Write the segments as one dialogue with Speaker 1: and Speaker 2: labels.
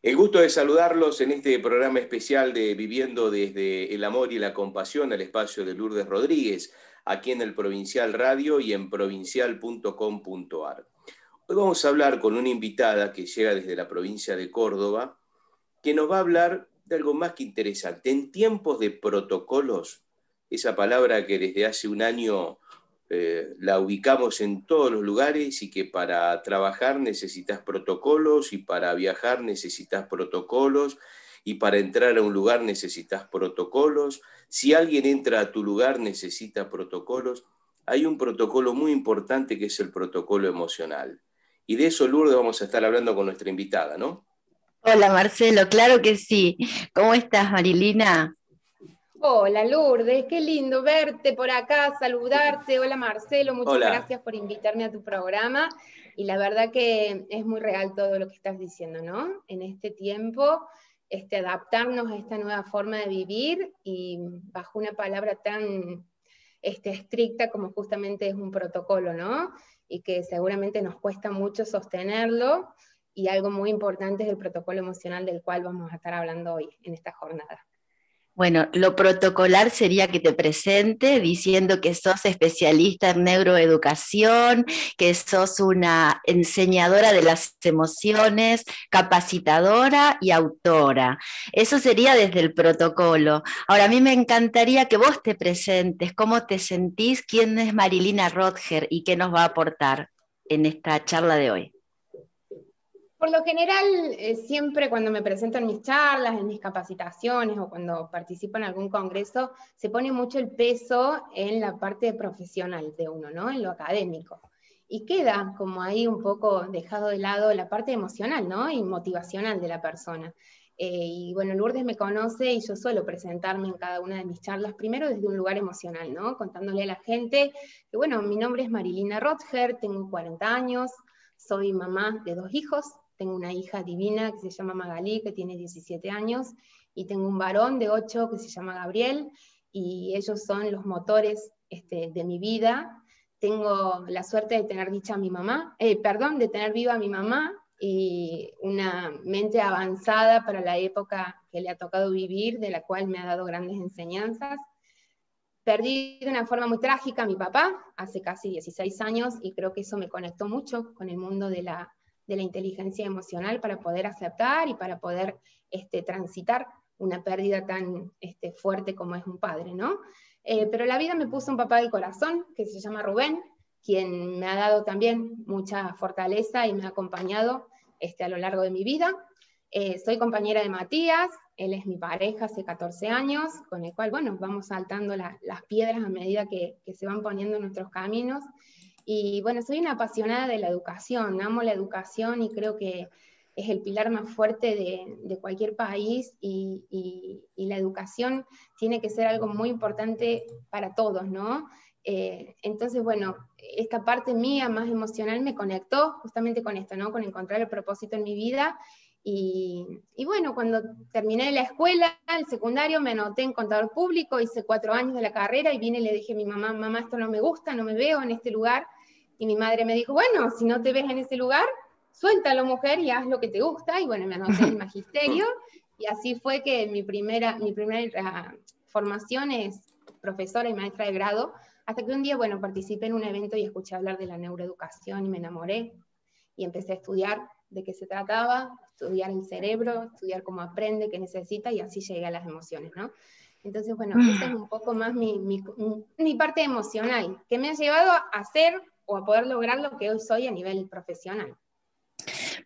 Speaker 1: El gusto de saludarlos en este programa especial de Viviendo desde el Amor y la Compasión, al espacio de Lourdes Rodríguez, aquí en el Provincial Radio y en provincial.com.ar. Hoy vamos a hablar con una invitada que llega desde la provincia de Córdoba, que nos va a hablar de algo más que interesante. En tiempos de protocolos, esa palabra que desde hace un año la ubicamos en todos los lugares y que para trabajar necesitas protocolos y para viajar necesitas protocolos y para entrar a un lugar necesitas protocolos. Si alguien entra a tu lugar necesita protocolos. Hay un protocolo muy importante que es el protocolo emocional. Y de eso, Lourdes, vamos a estar hablando con nuestra invitada, ¿no?
Speaker 2: Hola Marcelo, claro que sí. ¿Cómo estás, Marilina?
Speaker 3: Hola Lourdes, qué lindo verte por acá, saludarte. Hola Marcelo, muchas
Speaker 1: Hola.
Speaker 3: gracias por invitarme a tu programa. Y la verdad que es muy real todo lo que estás diciendo, ¿no? En este tiempo, adaptarnos a esta nueva forma de vivir y bajo una palabra tan estricta como justamente es un protocolo, ¿no? Y que seguramente nos cuesta mucho sostenerlo. Y algo muy importante es el protocolo emocional del cual vamos a estar hablando hoy en esta jornada.
Speaker 2: Bueno, lo protocolar sería que te presente diciendo que sos especialista en neuroeducación, que sos una enseñadora de las emociones, capacitadora y autora. Eso sería desde el protocolo. Ahora, a mí me encantaría que vos te presentes, cómo te sentís, quién es Marilina Rodger y qué nos va a aportar en esta charla de hoy.
Speaker 3: Por lo general, siempre cuando me presento en mis charlas, en mis capacitaciones o cuando participo en algún congreso, se pone mucho el peso en la parte profesional de uno, ¿no? En lo académico. Y queda como ahí un poco dejado de lado la parte emocional, ¿no? Y motivacional de la persona. Y bueno, Lourdes me conoce y yo suelo presentarme en cada una de mis charlas, primero desde un lugar emocional, ¿no? Contándole a la gente que, bueno, mi nombre es Marilina Rodger, tengo 40 años, soy mamá de 2 hijos. Tengo una hija divina que se llama Magalí, que tiene 17 años, y tengo un varón de 8 que se llama Gabriel, y ellos son los motores de mi vida. Tengo la suerte de tener de tener viva a mi mamá, y una mente avanzada para la época que le ha tocado vivir, de la cual me ha dado grandes enseñanzas. Perdí de una forma muy trágica a mi papá hace casi 16 años, y creo que eso me conectó mucho con el mundo de la inteligencia emocional para poder aceptar y para poder transitar una pérdida tan fuerte como es un padre, ¿no? Pero la vida me puso un papá del corazón, que se llama Rubén, quien me ha dado también mucha fortaleza y me ha acompañado a lo largo de mi vida. Soy compañera de Matías, él es mi pareja hace 14 años, con el cual, bueno, vamos saltando las piedras a medida que se van poniendo en nuestros caminos. Y bueno, soy una apasionada de la educación, amo la educación y creo que es el pilar más fuerte de cualquier país, y la educación tiene que ser algo muy importante para todos, ¿no? Entonces, bueno, esta parte mía más emocional me conectó justamente con esto, ¿no? Con encontrar el propósito en mi vida. Y bueno, cuando terminé la escuela, el secundario, me anoté en contador público, hice 4 años de la carrera y vine y le dije a mi mamá, mamá, esto no me gusta, no me veo en este lugar. Y mi madre me dijo, bueno, si no te ves en ese lugar, suéltalo, mujer, y haz lo que te gusta. Y bueno, me anoté en el magisterio, y así fue que mi primera formación es profesora y maestra de grado, hasta que un día, bueno, participé en un evento y escuché hablar de la neuroeducación y me enamoré, y empecé a estudiar de qué se trataba, estudiar el cerebro, estudiar cómo aprende, qué necesita, y así llegué a las emociones, ¿no? Entonces, bueno, esa es un poco más mi parte emocional, que me ha llevado a hacer o a poder lograr lo que hoy soy a nivel profesional.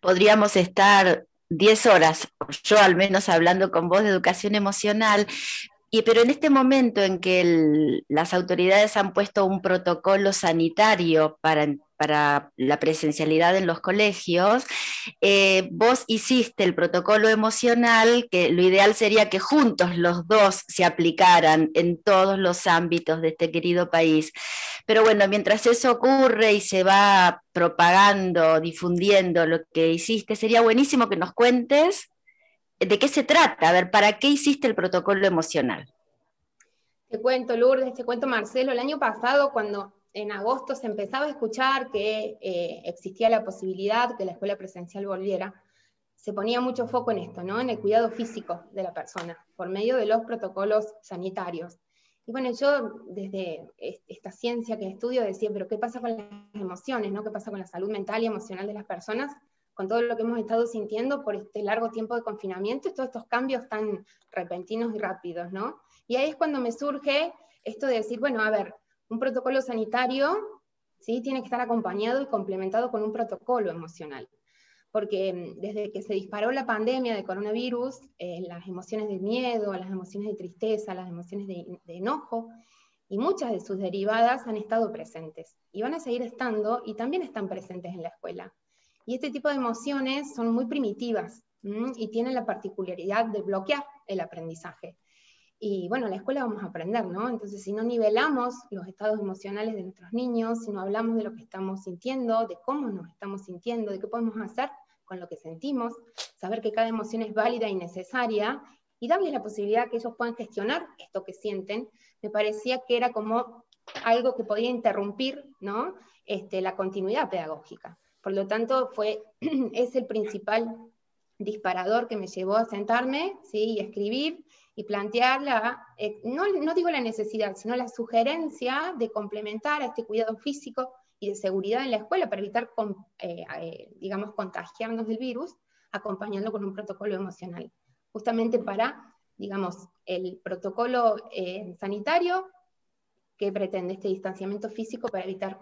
Speaker 2: Podríamos estar 10 horas, yo al menos hablando con vos de educación emocional, pero en este momento en que las autoridades han puesto un protocolo sanitario para la presencialidad en los colegios, vos hiciste el protocolo emocional, que lo ideal sería que juntos los dos se aplicaran en todos los ámbitos de este querido país. Pero bueno, mientras eso ocurre y se va propagando, difundiendo lo que hiciste, sería buenísimo que nos cuentes de qué se trata. A ver, ¿para qué hiciste el protocolo emocional?
Speaker 3: Te cuento, Lourdes, te cuento, Marcelo, el año pasado, cuando en agosto se empezaba a escuchar que existía la posibilidad que la escuela presencial volviera, se ponía mucho foco en esto, ¿no? En el cuidado físico de la persona, por medio de los protocolos sanitarios. Y bueno, yo desde esta ciencia que estudio decía, pero ¿qué pasa con las emociones, ¿no? ¿Qué pasa con la salud mental y emocional de las personas? Con todo lo que hemos estado sintiendo por este largo tiempo de confinamiento y todos estos cambios tan repentinos y rápidos, ¿no? Y ahí es cuando me surge esto de decir, bueno, a ver, un protocolo sanitario, ¿sí? Tiene que estar acompañado y complementado con un protocolo emocional. Porque desde que se disparó la pandemia de coronavirus, las emociones de miedo, las emociones de tristeza, las emociones de enojo, y muchas de sus derivadas han estado presentes, y van a seguir estando, y también están presentes en la escuela. Y este tipo de emociones son muy primitivas, y tienen la particularidad de bloquear el aprendizaje. Y bueno, en la escuela vamos a aprender, ¿no? Entonces, si no nivelamos los estados emocionales de nuestros niños, si no hablamos de lo que estamos sintiendo, de cómo nos estamos sintiendo, de qué podemos hacer con lo que sentimos, saber que cada emoción es válida y necesaria, y darles la posibilidad que ellos puedan gestionar esto que sienten, me parecía que era como algo que podía interrumpir, ¿no? La continuidad pedagógica. Por lo tanto, es el principal disparador que me llevó a sentarme, ¿sí? Y escribir, y plantear no digo la necesidad, sino la sugerencia de complementar a este cuidado físico y de seguridad en la escuela para evitar, digamos, contagiarnos del virus, acompañando con un protocolo emocional. Justamente para, digamos, el protocolo sanitario que pretende este distanciamiento físico para evitar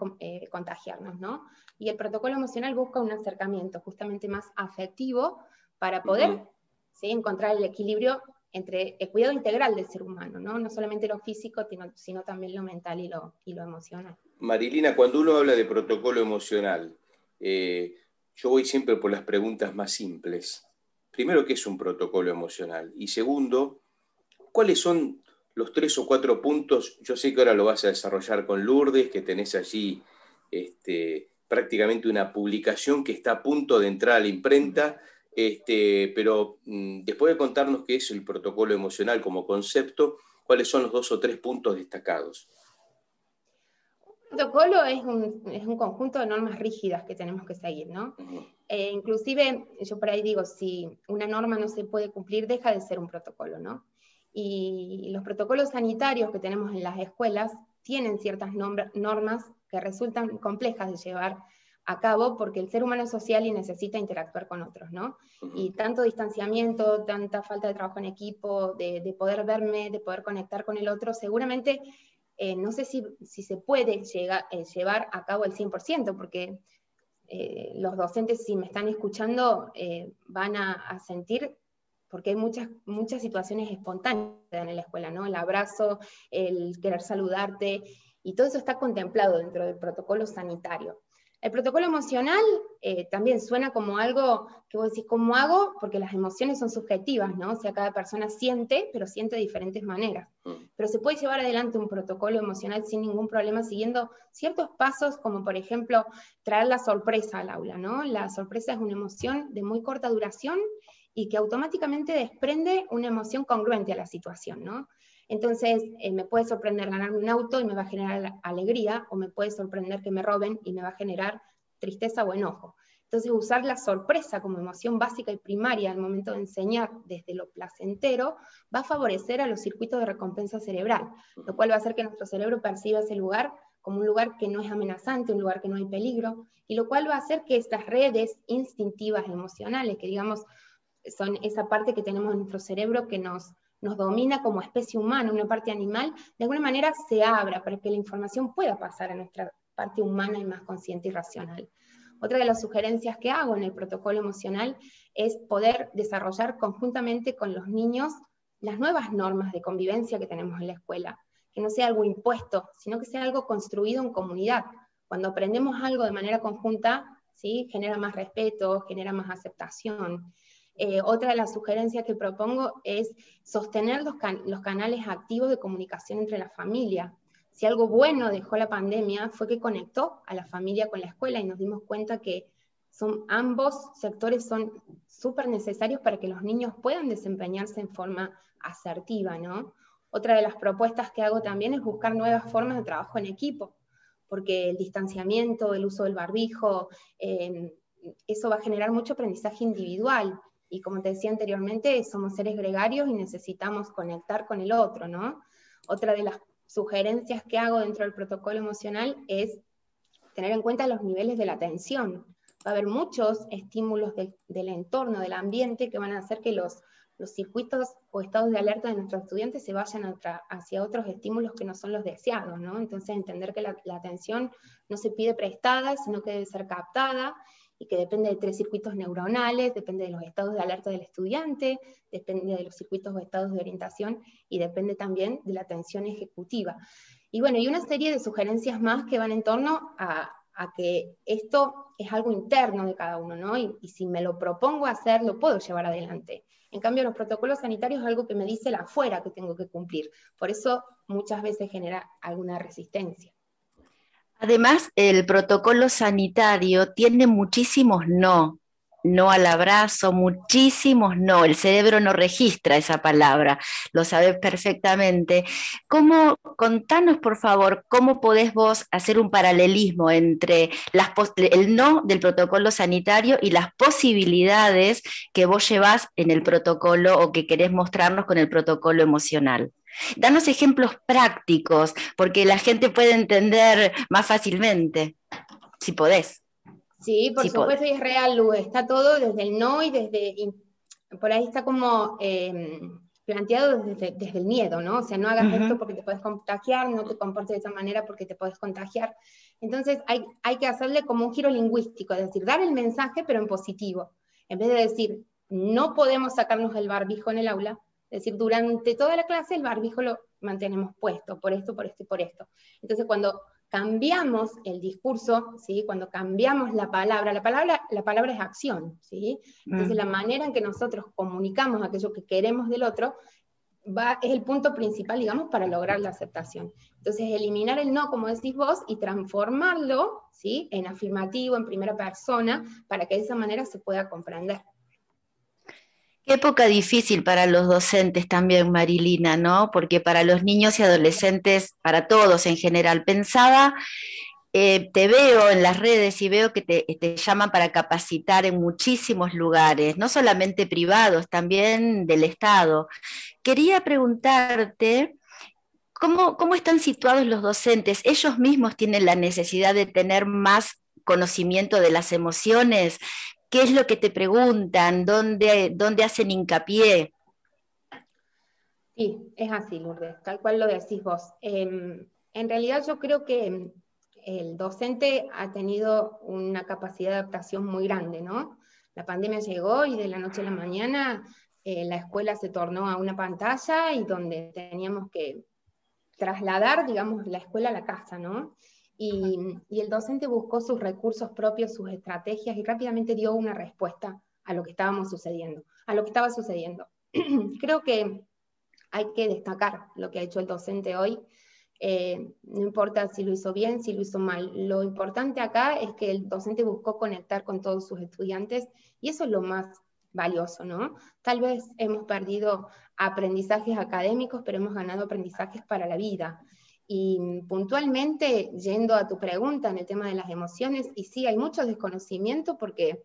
Speaker 3: contagiarnos, ¿no? Y el protocolo emocional busca un acercamiento justamente más afectivo para poder ¿sí? encontrar el equilibrio entre el cuidado integral del ser humano, ¿no? No solamente lo físico, sino también lo mental y lo emocional.
Speaker 1: Marilina, cuando uno habla de protocolo emocional, yo voy siempre por las preguntas más simples. Primero, ¿qué es un protocolo emocional? Y segundo, ¿cuáles son los 3 o 4 puntos? Yo sé que ahora lo vas a desarrollar con Lourdes, que tenés allí prácticamente una publicación que está a punto de entrar a la imprenta, pero después de contarnos qué es el protocolo emocional como concepto, ¿cuáles son los 2 o 3 puntos destacados?
Speaker 3: Un protocolo es un conjunto de normas rígidas que tenemos que seguir, ¿no? Inclusive, yo por ahí digo, si una norma no se puede cumplir, deja de ser un protocolo, ¿no? Y los protocolos sanitarios que tenemos en las escuelas tienen ciertas normas que resultan complejas de llevar a cabo porque el ser humano es social y necesita interactuar con otros, ¿no? Y tanto distanciamiento, tanta falta de trabajo en equipo, de poder verme, de poder conectar con el otro, seguramente no sé si se puede llevar a cabo el 100%, porque los docentes, si me están escuchando, van a sentir, porque hay muchas situaciones espontáneas en la escuela, ¿no? El abrazo, el querer saludarte, y todo eso está contemplado dentro del protocolo sanitario. El protocolo emocional también suena como algo que vos decís, ¿cómo hago? Porque las emociones son subjetivas, ¿no? O sea, cada persona siente, pero siente de diferentes maneras. Pero se puede llevar adelante un protocolo emocional sin ningún problema, siguiendo ciertos pasos, como por ejemplo, traer la sorpresa al aula, ¿no? La sorpresa es una emoción de muy corta duración y que automáticamente desprende una emoción congruente a la situación, ¿no? Entonces, me puede sorprender ganarme un auto y me va a generar alegría, o me puede sorprender que me roben y me va a generar tristeza o enojo. Entonces, usar la sorpresa como emoción básica y primaria al momento de enseñar desde lo placentero va a favorecer a los circuitos de recompensa cerebral, lo cual va a hacer que nuestro cerebro perciba ese lugar como un lugar que no es amenazante, un lugar que no hay peligro, y lo cual va a hacer que estas redes instintivas emocionales, que digamos son esa parte que tenemos en nuestro cerebro que nos domina como especie humana, una parte animal, de alguna manera se abra para que la información pueda pasar a nuestra parte humana y más consciente y racional. Otra de las sugerencias que hago en el protocolo emocional es poder desarrollar conjuntamente con los niños las nuevas normas de convivencia que tenemos en la escuela, que no sea algo impuesto, sino que sea algo construido en comunidad. Cuando aprendemos algo de manera conjunta, ¿sí? Genera más respeto, genera más aceptación. Otra de las sugerencias que propongo es sostener los canales activos de comunicación entre la familia. Si algo bueno dejó la pandemia fue que conectó a la familia con la escuela y nos dimos cuenta que ambos sectores son súper necesarios para que los niños puedan desempeñarse en forma asertiva, ¿no? Otra de las propuestas que hago también es buscar nuevas formas de trabajo en equipo, porque el distanciamiento, el uso del barbijo, eso va a generar mucho aprendizaje individual, Y como te decía anteriormente, somos seres gregarios y necesitamos conectar con el otro, ¿no? Otra de las sugerencias que hago dentro del protocolo emocional es tener en cuenta los niveles de la atención. Va a haber muchos estímulos del entorno, del ambiente, que van a hacer que los circuitos o estados de alerta de nuestros estudiantes se vayan hacia otros estímulos que no son los deseados, ¿no? Entonces entender que la atención no se pide prestada, sino que debe ser captada, y que depende de 3 circuitos neuronales, depende de los estados de alerta del estudiante, depende de los circuitos o estados de orientación, y depende también de la atención ejecutiva. Y bueno, y una serie de sugerencias más que van en torno a que esto es algo interno de cada uno, ¿no? Y si me lo propongo hacer, lo puedo llevar adelante. En cambio, los protocolos sanitarios es algo que me dice el afuera que tengo que cumplir. Por eso muchas veces genera alguna resistencia.
Speaker 2: Además, el protocolo sanitario tiene muchísimos no al abrazo, muchísimos no. El cerebro no registra esa palabra, lo sabes perfectamente. Contanos, por favor, cómo podés vos hacer un paralelismo entre el no del protocolo sanitario y las posibilidades que vos llevás en el protocolo o que querés mostrarnos con el protocolo emocional. Danos ejemplos prácticos, porque la gente puede entender más fácilmente, si podés.
Speaker 3: Sí, por supuesto, y es real, Lu, está todo desde el no y por ahí está como planteado desde el miedo, ¿no? O sea, no hagas esto porque te puedes contagiar, no te comportes de esa manera porque te puedes contagiar. Entonces hay que hacerle como un giro lingüístico, es decir, dar el mensaje pero en positivo. En vez de decir, no podemos sacarnos el barbijo en el aula, es decir, durante toda la clase el barbijo lo mantenemos puesto, por esto, por esto y por esto. Entonces cuando cambiamos el discurso, ¿sí? Cuando cambiamos la palabra es acción, ¿sí? Entonces la manera en que nosotros comunicamos aquello que queremos del otro es el punto principal, digamos, para lograr la aceptación. Entonces eliminar el no, como decís vos, y transformarlo, ¿sí? En afirmativo, en primera persona, para que de esa manera se pueda comprender.
Speaker 2: Qué época difícil para los docentes también, Marilina, ¿no? Porque para los niños y adolescentes, para todos en general, pensaba, te veo en las redes y veo que te llaman para capacitar en muchísimos lugares, no solamente privados, también del Estado. Quería preguntarte, ¿cómo están situados los docentes? ¿Ellos mismos tienen la necesidad de tener más conocimiento de las emociones? ¿Qué es lo que te preguntan? ¿Dónde hacen hincapié?
Speaker 3: Sí, es así, Lourdes, tal cual lo decís vos. En realidad yo creo que el docente ha tenido una capacidad de adaptación muy grande, ¿no? La pandemia llegó y de la noche a la mañana la escuela se tornó a una pantalla y donde teníamos que trasladar, digamos, la escuela a la casa, ¿no? Y el docente buscó sus recursos propios, sus estrategias, y rápidamente dio una respuesta a lo que estaba sucediendo. Creo que hay que destacar lo que ha hecho el docente hoy. No importa si lo hizo bien, si lo hizo mal. Lo importante acá es que el docente buscó conectar con todos sus estudiantes, y eso es lo más valioso, ¿no? Tal vez hemos perdido aprendizajes académicos, pero hemos ganado aprendizajes para la vida. Y puntualmente, yendo a tu pregunta en el tema de las emociones, y sí, hay mucho desconocimiento porque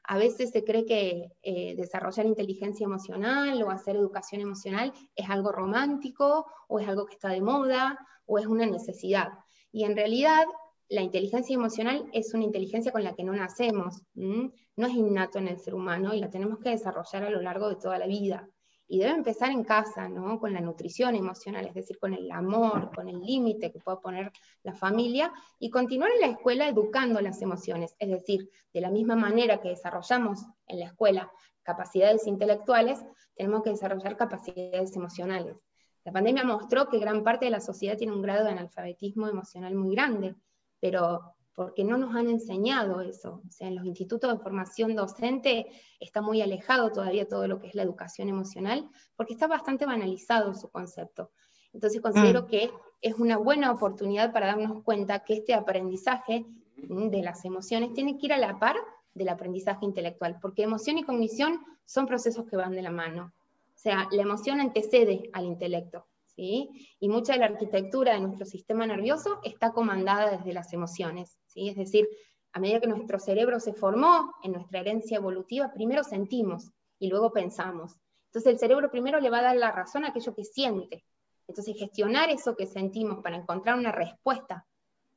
Speaker 3: a veces se cree que desarrollar inteligencia emocional o hacer educación emocional es algo romántico, o es algo que está de moda, o es una necesidad. Y en realidad, la inteligencia emocional es una inteligencia con la que no nacemos, no es innato en el ser humano, y la tenemos que desarrollar a lo largo de toda la vida. Y debe empezar en casa, ¿no? Con la nutrición emocional, es decir, con el amor, con el límite que pueda poner la familia, y continuar en la escuela educando las emociones, es decir, de la misma manera que desarrollamos en la escuela capacidades intelectuales, tenemos que desarrollar capacidades emocionales. La pandemia mostró que gran parte de la sociedad tiene un grado de analfabetismo emocional muy grande, pero porque no nos han enseñado eso. O sea, en los institutos de formación docente está muy alejado todavía todo lo que es la educación emocional, porque está bastante banalizado su concepto. Entonces considero que es una buena oportunidad para darnos cuenta que este aprendizaje de las emociones tiene que ir a la par del aprendizaje intelectual, porque emoción y cognición son procesos que van de la mano. O sea, la emoción antecede al intelecto, ¿sí? Y mucha de la arquitectura de nuestro sistema nervioso está comandada desde las emociones, ¿sí? Es decir, a medida que nuestro cerebro se formó en nuestra herencia evolutiva, primero sentimos, y luego pensamos. Entonces el cerebro primero le va a dar la razón a aquello que siente. Entonces gestionar eso que sentimos para encontrar una respuesta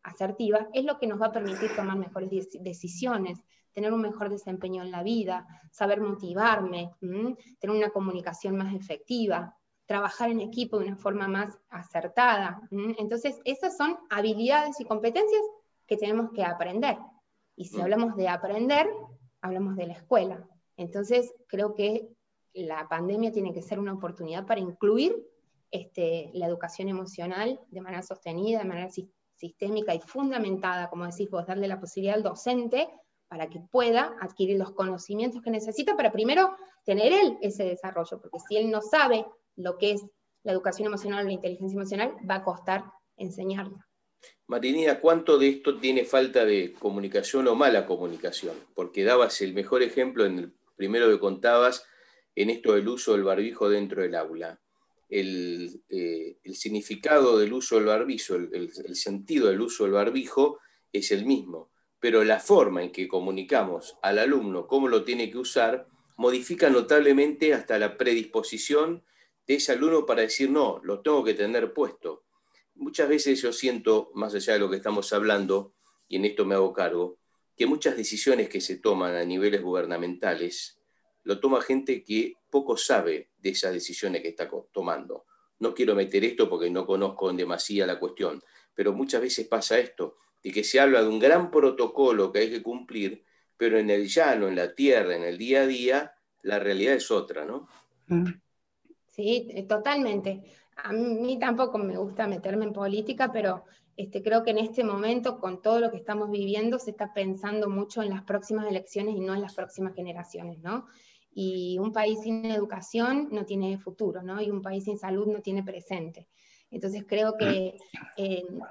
Speaker 3: asertiva es lo que nos va a permitir tomar mejores decisiones, tener un mejor desempeño en la vida, saber motivarme, tener una comunicación más efectiva, trabajar en equipo de una forma más acertada. Entonces esas son habilidades y competencias que tenemos que aprender. Y si hablamos de aprender, hablamos de la escuela. Entonces creo que la pandemia tiene que ser una oportunidad para incluir la educación emocional de manera sostenida, de manera sistémica y fundamentada, como decís vos, darle la posibilidad al docente para que pueda adquirir los conocimientos que necesita para primero tener él ese desarrollo, porque si él no sabe lo que es la educación emocional o la inteligencia emocional, va a costar enseñarla.
Speaker 1: Marinina, ¿cuánto de esto tiene falta de comunicación o mala comunicación? Porque dabas el mejor ejemplo en el primero que contabas, en esto del uso del barbijo dentro del aula. El significado del uso del barbijo, el sentido del uso del barbijo es el mismo, pero la forma en que comunicamos al alumno cómo lo tiene que usar modifica notablemente hasta la predisposición de ese alumno para decir, no, lo tengo que tener puesto. Muchas veces yo siento, más allá de lo que estamos hablando, y en esto me hago cargo, que muchas decisiones que se toman a niveles gubernamentales lo toma gente que poco sabe de esas decisiones que está tomando. No quiero meter esto porque no conozco en demasía la cuestión, pero muchas veces pasa esto, de que se habla de un gran protocolo que hay que cumplir, pero en el llano, en la tierra, en el día a día, la realidad es otra, ¿no?
Speaker 3: Sí, totalmente. A mí tampoco me gusta meterme en política, pero creo que en este momento, con todo lo que estamos viviendo, se está pensando mucho en las próximas elecciones y no en las próximas generaciones, ¿no? Y un país sin educación no tiene futuro, ¿no? Y un país sin salud no tiene presente. Entonces creo que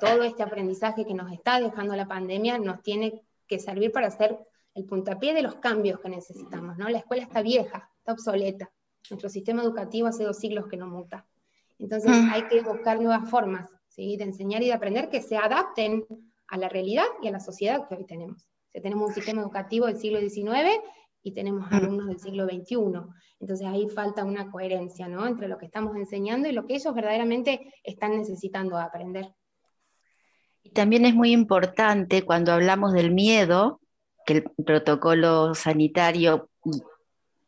Speaker 3: todo este aprendizaje que nos está dejando la pandemia nos tiene que servir para hacer el puntapié de los cambios que necesitamos, ¿no? La escuela está vieja, está obsoleta. Nuestro sistema educativo hace 2 siglos que no muta. Entonces hay que buscar nuevas formas, ¿sí?, de enseñar y de aprender que se adapten a la realidad y a la sociedad que hoy tenemos. O sea, tenemos un sistema educativo del siglo XIX y tenemos alumnos del siglo XXI. Entonces ahí falta una coherencia, ¿no?, entre lo que estamos enseñando y lo que ellos verdaderamente están necesitando aprender.
Speaker 2: Y también es muy importante cuando hablamos del miedo, que el protocolo sanitario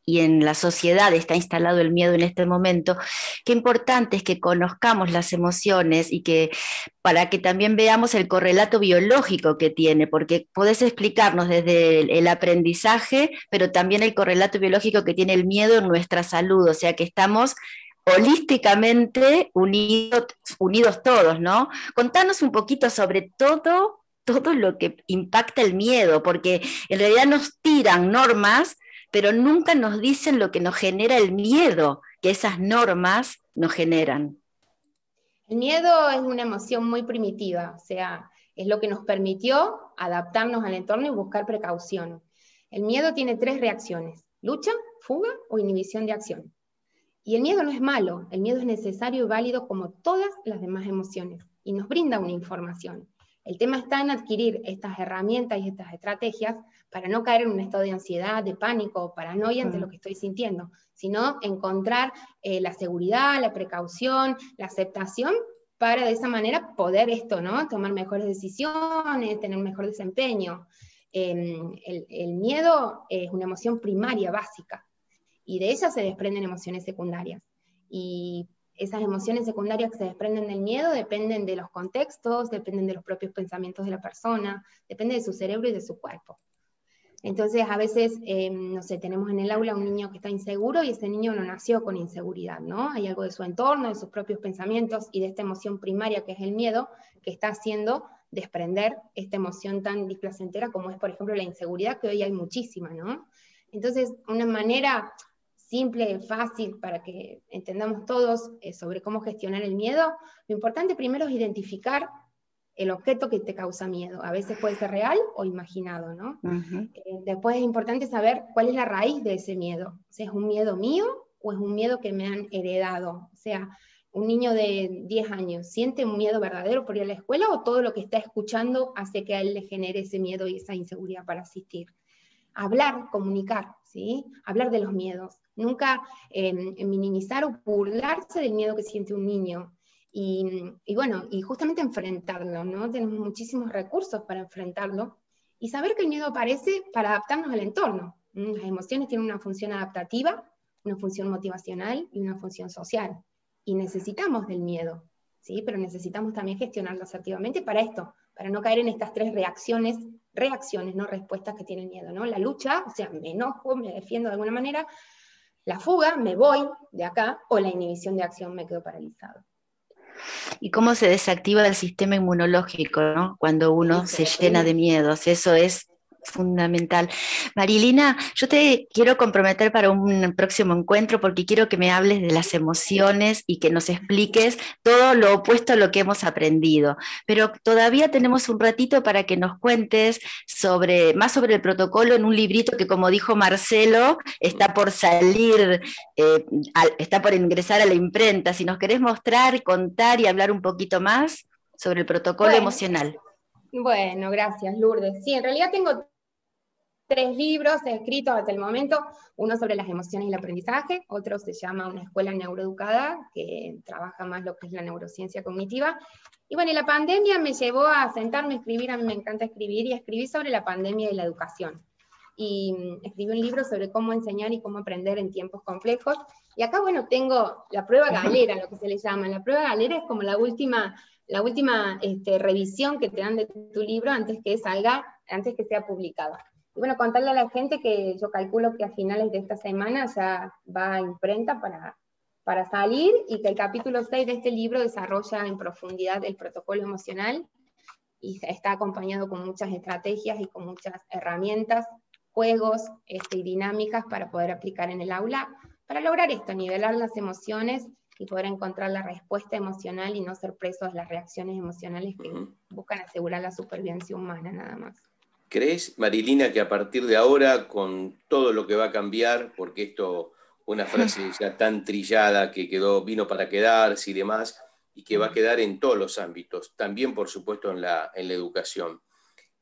Speaker 2: y en la sociedad está instalado el miedo en este momento, qué importante es que conozcamos las emociones y que para que también veamos el correlato biológico que tiene, porque podés explicarnos desde el aprendizaje, pero también el correlato biológico que tiene el miedo en nuestra salud, o sea que estamos holísticamente unidos todos, ¿no? Contanos un poquito sobre todo lo que impacta el miedo, porque en realidad nos tiran normas, pero nunca nos dicen lo que nos genera el miedo que esas normas nos generan.
Speaker 3: El miedo es una emoción muy primitiva, o sea, es lo que nos permitió adaptarnos al entorno y buscar precaución. El miedo tiene 3 reacciones: lucha, fuga o inhibición de acción. Y el miedo no es malo, el miedo es necesario y válido como todas las demás emociones, y nos brinda una información. El tema está en adquirir estas herramientas y estas estrategias para no caer en un estado de ansiedad, de pánico o paranoia ante lo que estoy sintiendo, sino encontrar la seguridad, la precaución, la aceptación, para de esa manera poder ¿no?, tomar mejores decisiones, tener un mejor desempeño. El miedo es una emoción primaria, básica, y de ella se desprenden emociones secundarias. Y esas emociones secundarias que se desprenden del miedo dependen de los contextos, dependen de los propios pensamientos de la persona, depende de su cerebro y de su cuerpo. Entonces, a veces, no sé, tenemos en el aula un niño que está inseguro y ese niño no nació con inseguridad, ¿no? Hay algo de su entorno, de sus propios pensamientos y de esta emoción primaria que es el miedo, que está haciendo desprender esta emoción tan displacentera como es, por ejemplo, la inseguridad, que hoy hay muchísima, ¿no? Entonces, una manera simple, fácil, para que entendamos todos sobre cómo gestionar el miedo, lo importante primero es identificar el objeto que te causa miedo. A veces puede ser real o imaginado, ¿no? Después es importante saber cuál es la raíz de ese miedo. O sea, ¿es un miedo mío o es un miedo que me han heredado? O sea, un niño de 10 años, ¿siente un miedo verdadero por ir a la escuela o todo lo que está escuchando hace que a él le genere ese miedo y esa inseguridad para asistir? Hablar, comunicar, ¿sí? Hablar de los miedos. nunca minimizar o burlarse del miedo que siente un niño. Y bueno, y justamente enfrentarlo, ¿no? Tenemos muchísimos recursos para enfrentarlo y saber que el miedo aparece para adaptarnos al entorno. Las emociones tienen una función adaptativa, una función motivacional y una función social. Y necesitamos del miedo, ¿sí? Pero necesitamos también gestionarlo asertivamente para esto, para no caer en estas 3 reacciones, no respuestas que tiene el miedo, ¿no? La lucha, o sea, me enojo, me defiendo de alguna manera, la fuga, me voy de acá, o la inhibición de acción, me quedo paralizado.
Speaker 2: Y cómo se desactiva el sistema inmunológico, ¿no? Cuando uno se llena de miedos, eso es fundamental. Marilina, yo te quiero comprometer para un próximo encuentro porque quiero que me hables de las emociones y que nos expliques todo lo opuesto a lo que hemos aprendido. Pero todavía tenemos un ratito para que nos cuentes más sobre el protocolo en un librito que, como dijo Marcelo, está por salir, está por ingresar a la imprenta. Si nos querés mostrar, contar y hablar un poquito más sobre el protocolo emocional.
Speaker 3: Bueno, gracias, Lourdes. Sí, en realidad tengo 3 libros escritos hasta el momento, uno sobre las emociones y el aprendizaje, otro se llama Una escuela neuroeducada, que trabaja más lo que es la neurociencia cognitiva. Y bueno, y la pandemia me llevó a sentarme a escribir, a mí me encanta escribir, y escribí sobre la pandemia y la educación. Y escribí un libro sobre cómo enseñar y cómo aprender en tiempos complejos. Y acá, bueno, tengo la prueba galera, lo que se le llama. La prueba galera es como la última revisión que te dan de tu libro antes que sea publicado. Y bueno, contarle a la gente que yo calculo que a finales de esta semana ya va a imprenta para salir, y que el capítulo 6 de este libro desarrolla en profundidad el protocolo emocional, y está acompañado con muchas estrategias y con muchas herramientas, juegos y dinámicas para poder aplicar en el aula, para lograr esto, nivelar las emociones y poder encontrar la respuesta emocional y no ser presos de las reacciones emocionales que buscan asegurar la supervivencia humana nada más.
Speaker 1: ¿Crees, Marilina, que a partir de ahora, con todo lo que va a cambiar, porque esto, una frase ya tan trillada que vino para quedarse y demás, y que va a quedar en todos los ámbitos, también por supuesto en la educación,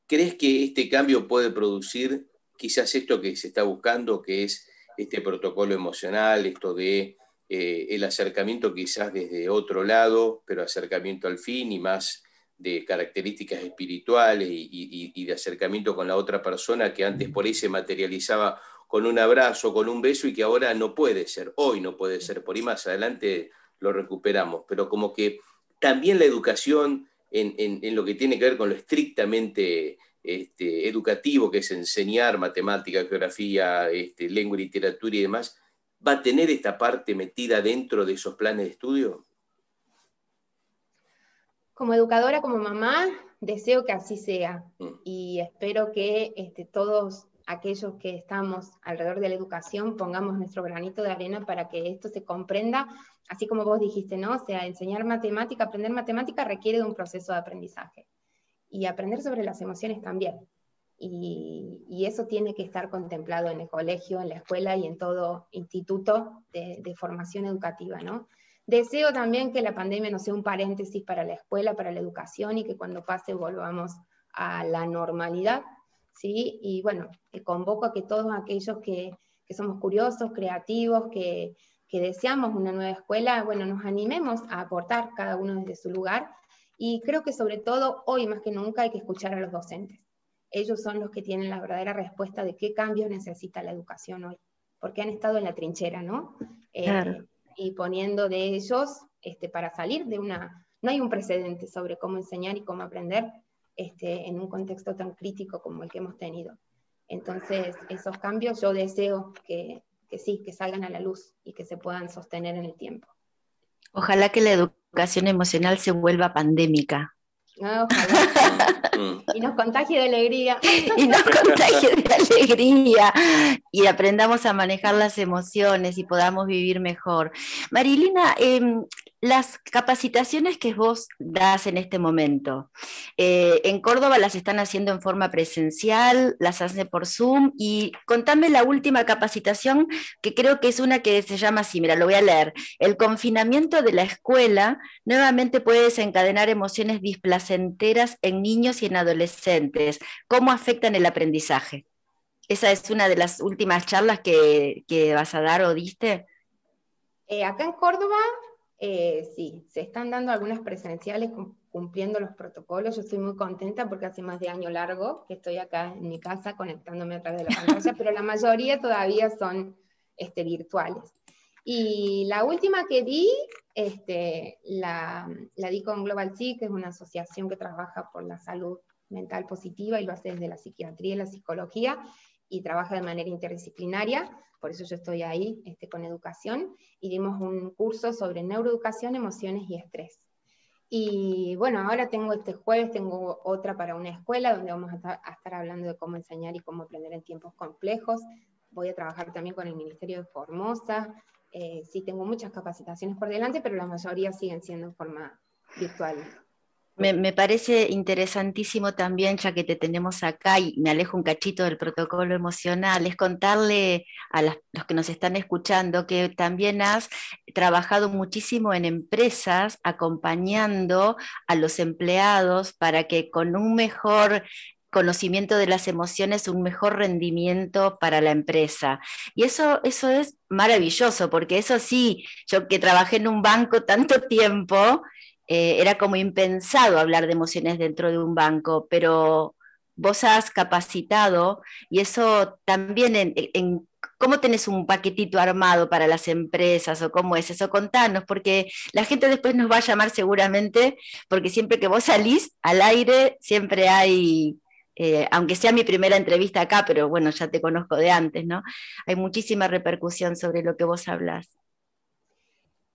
Speaker 1: ¿crees que este cambio puede producir quizás esto que se está buscando, que es este protocolo emocional, esto de el acercamiento quizás desde otro lado, pero acercamiento al fin y más de características espirituales y de acercamiento con la otra persona, que antes por ahí se materializaba con un abrazo, con un beso, y que ahora no puede ser, hoy no puede ser, por ahí más adelante lo recuperamos, pero como que también la educación en lo que tiene que ver con lo estrictamente educativo, que es enseñar matemática, geografía, lengua y literatura y demás, ¿va a tener esta parte metida dentro de esos planes de estudio?
Speaker 3: Como educadora, como mamá, deseo que así sea, y espero que todos aquellos que estamos alrededor de la educación pongamos nuestro granito de arena para que esto se comprenda, así como vos dijiste, ¿no? O sea, enseñar matemática, aprender matemática requiere de un proceso de aprendizaje, y aprender sobre las emociones también, y eso tiene que estar contemplado en el colegio, en la escuela y en todo instituto de formación educativa, ¿no? Deseo también que la pandemia no sea un paréntesis para la escuela, para la educación, y que cuando pase volvamos a la normalidad, ¿sí? Y bueno, convoco a que todos aquellos que somos curiosos, creativos, que deseamos una nueva escuela, bueno, nos animemos a aportar cada uno desde su lugar, y creo que sobre todo hoy más que nunca hay que escuchar a los docentes. Ellos son los que tienen la verdadera respuesta de qué cambios necesita la educación hoy, porque han estado en la trinchera, ¿no?
Speaker 2: Claro.
Speaker 3: Y poniendo de ellos para salir de no hay un precedente sobre cómo enseñar y cómo aprender en un contexto tan crítico como el que hemos tenido. Entonces, esos cambios yo deseo que sí, que salgan a la luz y que se puedan sostener en el tiempo.
Speaker 2: Ojalá que la educación emocional se vuelva pandémica.
Speaker 3: Ojalá. Y nos contagie de alegría.
Speaker 2: Y nos contagie de alegría. Y aprendamos a manejar las emociones y podamos vivir mejor. Marilina, las capacitaciones que vos das en este momento, en Córdoba las están haciendo en forma presencial, las hacen por Zoom, y contame la última capacitación, que creo que es una que se llama así, mira, lo voy a leer: el confinamiento de la escuela nuevamente puede desencadenar emociones displacenteras en niños y en adolescentes. ¿Cómo afectan el aprendizaje? ¿Esa es una de las últimas charlas que vas a dar o diste?
Speaker 3: Acá en Córdoba, sí, se están dando algunas presenciales cumpliendo los protocolos. Yo estoy muy contenta porque hace más de año largo que estoy acá en mi casa conectándome a través de la pantalla, pero la mayoría todavía son virtuales. Y la última que di, la di con Global Psych, que es una asociación que trabaja por la salud mental positiva y lo hace desde la psiquiatría y la psicología, y trabaja de manera interdisciplinaria, por eso yo estoy ahí con educación, y dimos un curso sobre neuroeducación, emociones y estrés. Y bueno, ahora este jueves tengo otra para una escuela, donde vamos a estar hablando de cómo enseñar y cómo aprender en tiempos complejos. Voy a trabajar también con el Ministerio de Formosa. Sí, tengo muchas capacitaciones por delante, pero la mayoría siguen siendo en forma virtual.
Speaker 2: Me parece interesantísimo también, ya que te tenemos acá y me alejo un cachito del protocolo emocional, es contarle a los que nos están escuchando que también has trabajado muchísimo en empresas acompañando a los empleados para que con un mejor conocimiento de las emociones, un mejor rendimiento para la empresa. Y eso es maravilloso, porque eso sí, yo que trabajé en un banco tanto tiempo, era como impensado hablar de emociones dentro de un banco, pero vos has capacitado y eso también en ¿cómo tenés un paquetito armado para las empresas o cómo es eso? Contanos, porque la gente después nos va a llamar seguramente, porque siempre que vos salís al aire, siempre hay, aunque sea mi primera entrevista acá, pero bueno, ya te conozco de antes, ¿no? Hay muchísima repercusión sobre lo que vos hablás.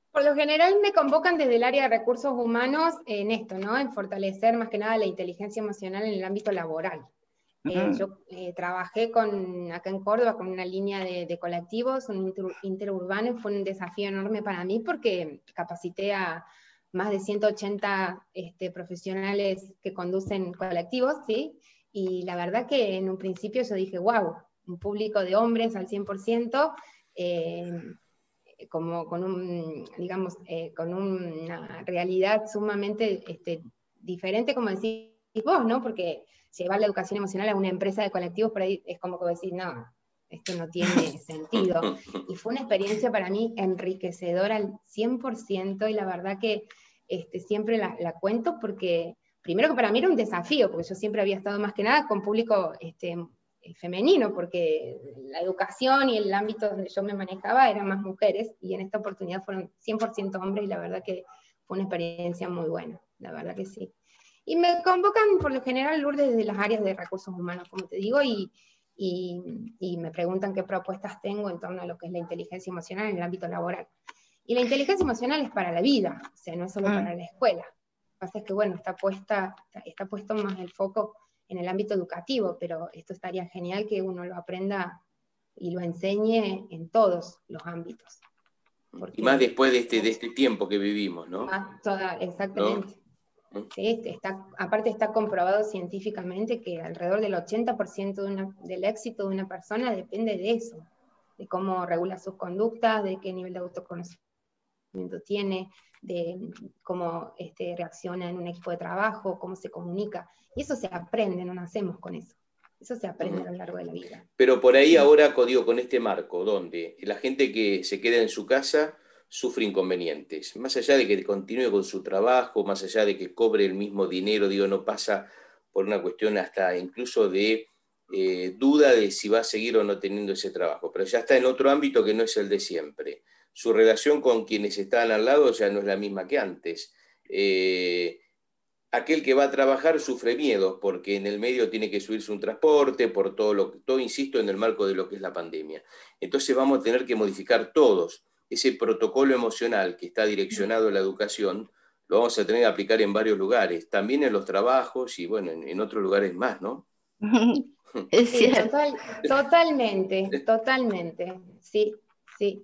Speaker 3: Por lo general me convocan desde el área de recursos humanos en esto, ¿no? En fortalecer más que nada la inteligencia emocional en el ámbito laboral. Yo trabajé acá en Córdoba con una línea de colectivos, un interurbano, y fue un desafío enorme para mí porque capacité a más de 180 profesionales que conducen colectivos, ¿sí? Y la verdad que en un principio yo dije, wow, un público de hombres al 100%, como con con una realidad sumamente diferente, como decís vos, ¿no? Porque llevar la educación emocional a una empresa de colectivos por ahí es como que decís, no, esto no tiene sentido. Y fue una experiencia para mí enriquecedora al 100%, y la verdad que siempre la cuento porque, primero que para mí era un desafío, porque yo siempre había estado más que nada con público femenino, porque la educación y el ámbito donde yo me manejaba eran más mujeres, y en esta oportunidad fueron 100% hombres, y la verdad que fue una experiencia muy buena, la verdad que sí. Y me convocan por lo general, Lourdes, desde las áreas de recursos humanos, como te digo, y me preguntan qué propuestas tengo en torno a lo que es la inteligencia emocional en el ámbito laboral. Y la inteligencia emocional es para la vida, o sea, no es solo para la escuela. Lo que pasa es que, bueno, está puesto más el foco en el ámbito educativo, pero esto estaría genial que uno lo aprenda y lo enseñe en todos los ámbitos.
Speaker 1: Y más después de este tiempo que vivimos, ¿no?
Speaker 3: Exactamente. ¿No? Sí, aparte está comprobado científicamente que alrededor del 80% del éxito de una persona depende de eso, de cómo regula sus conductas, de qué nivel de autoconocimiento tiene, de cómo reacciona en un equipo de trabajo, cómo se comunica. Y eso se aprende, no nacemos con eso. Eso se aprende a lo largo de la vida.
Speaker 1: Pero por ahí ahora, digo, con este marco, donde la gente que se queda en su casa sufre inconvenientes, más allá de que continúe con su trabajo, más allá de que cobre el mismo dinero, digo, no pasa por una cuestión hasta incluso de duda de si va a seguir o no teniendo ese trabajo, pero ya está en otro ámbito que no es el de siempre. Su relación con quienes están al lado ya no es la misma que antes. Aquel que va a trabajar sufre miedos porque en el medio tiene que subirse un transporte, por todo, insisto, en el marco de lo que es la pandemia. Entonces vamos a tener que modificar todos. Ese protocolo emocional que está direccionado a la educación, lo vamos a tener que aplicar en varios lugares, también en los trabajos y bueno, en otros lugares más, ¿no?
Speaker 2: Es cierto.
Speaker 3: Totalmente, sí. Porque...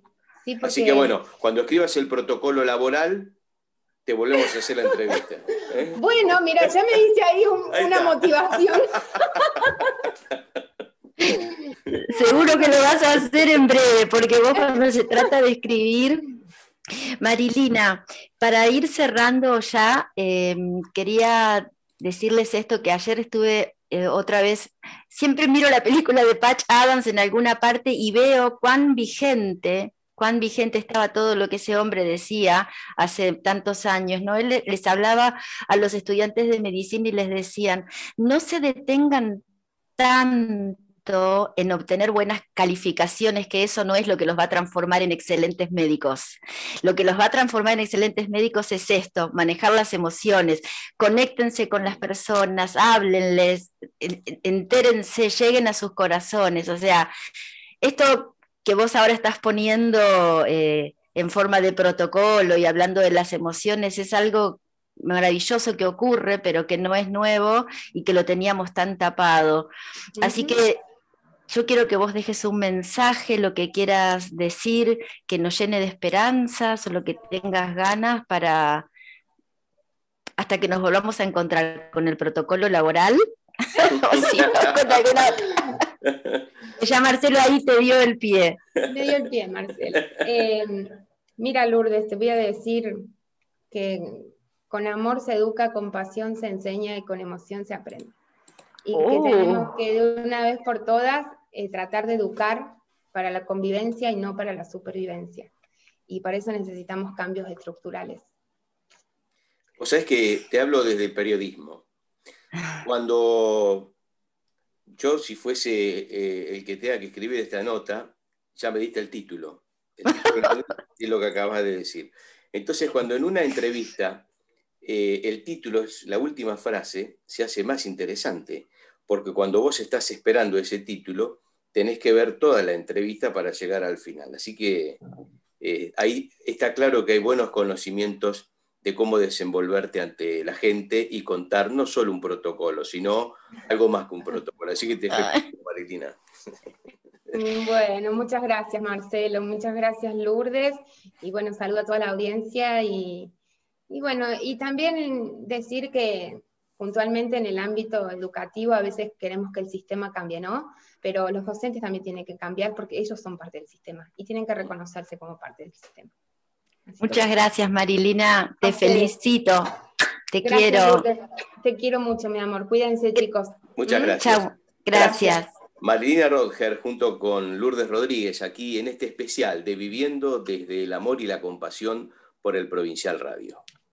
Speaker 1: Así que bueno, cuando escribas el protocolo laboral, te volvemos a hacer la entrevista.
Speaker 3: Bueno, mira, ya me hice ahí una motivación.
Speaker 2: Seguro que lo vas a hacer en breve, porque vos cuando se trata de escribir... Marilina, para ir cerrando ya, quería decirles esto, que ayer estuve otra vez, siempre miro la película de Patch Adams en alguna parte y veo cuán vigente estaba todo lo que ese hombre decía hace tantos años, ¿no? Él les hablaba a los estudiantes de medicina y les decían, no se detengan tanto en obtener buenas calificaciones, que eso no es lo que los va a transformar en excelentes médicos. Lo que los va a transformar en excelentes médicos es esto, manejar las emociones, conéctense con las personas, háblenles, entérense, lleguen a sus corazones. O sea, esto que vos ahora estás poniendo en forma de protocolo y hablando de las emociones es algo maravilloso que ocurre, pero que no es nuevo y que lo teníamos tan tapado. Así que yo quiero que vos dejes un mensaje, lo que quieras decir, que nos llene de esperanzas o lo que tengas ganas para hasta que nos volvamos a encontrar con el protocolo laboral. O si no, con alguna otra. Ya Marcelo ahí te dio el pie.
Speaker 3: Me dio el pie, Marcelo. Mira, Lourdes, te voy a decir que con amor se educa, con pasión se enseña y con emoción se aprende. Y que tenemos que de una vez por todas tratar de educar para la convivencia y no para la supervivencia. Y para eso necesitamos cambios estructurales.
Speaker 1: O sea, es que te hablo desde el periodismo. Cuando yo, si fuese el que tenga que escribir esta nota, ya me diste el título. El título es lo que acabas de decir. Entonces, cuando en una entrevista el título es la última frase, se hace más interesante. Porque cuando vos estás esperando ese título, tenés que ver toda la entrevista para llegar al final. Así que ahí está claro que hay buenos conocimientos de cómo desenvolverte ante la gente y contar no solo un protocolo, sino algo más que un protocolo. Así que te felicito, Marilina.
Speaker 3: Bueno, muchas gracias, Marcelo. Muchas gracias, Lourdes. Y bueno, saludo a toda la audiencia. Y bueno, y también decir que puntualmente en el ámbito educativo a veces queremos que el sistema cambie, ¿no? Pero los docentes también tienen que cambiar porque ellos son parte del sistema y tienen que reconocerse como parte del sistema.
Speaker 2: Muchas gracias, Marilina. Te felicito. Te
Speaker 3: gracias,
Speaker 2: quiero.
Speaker 3: Lourdes. Te quiero mucho, mi amor. Cuídense, chicos.
Speaker 1: Muchas gracias.
Speaker 2: Chau. Gracias.
Speaker 1: Marilina Rodger junto con Lourdes Rodríguez aquí en este especial de Viviendo desde el amor y la compasión por el Provincial Radio.